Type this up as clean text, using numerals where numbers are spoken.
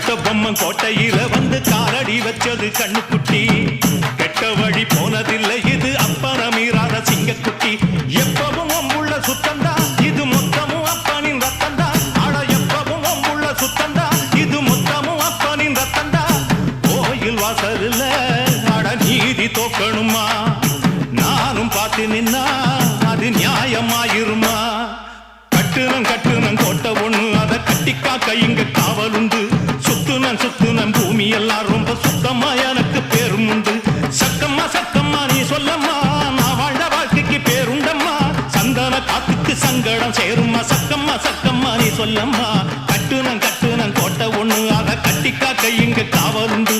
கட்டபொம்மன் கோட்டையில வந்து காலடி வச்சது கண்ணுக்குட்டி கெட்ட வழி போனதில்லை இது அப்பன மீறாத சிங்கக்குட்டி எப்பவும் ஒம்புள்ள சுத்தந்தா இது மொத்தமும் அப்பனின் ரத்தந்தா ஆட எப்பவும் ஒம்புள்ள சுத்தந்தா இது மொத்தமும் அப்பனின் ரத்தந்தா கோயில் வாசல்ல ஆட நீதி தோக்கணுமா நானும் பார்த்து நின்னா அது நியாயமாயிருமா கட்டுனம் கோட்டை ஒண்ணு அதை கட்டிக்காக்க இங்க காவலுண்டு சுத்துனம் பூமி எல்லாம் ரொம்ப சுத்தமா எனக்கு பேரும் உண்டு சக்கம்மா நீ சொல்லம்மா நான் வாழ்ந்த வாழ்க்கைக்கு பேருண்டம்மா சந்தன காத்துக்கு சங்கடம் சேரும்மா சக்கம்மா நீ சொல்லம்மா கட்டுனம் கோட்டை ஒண்ணு அதை கட்டிக்காக்க இங்க காவலுண்டு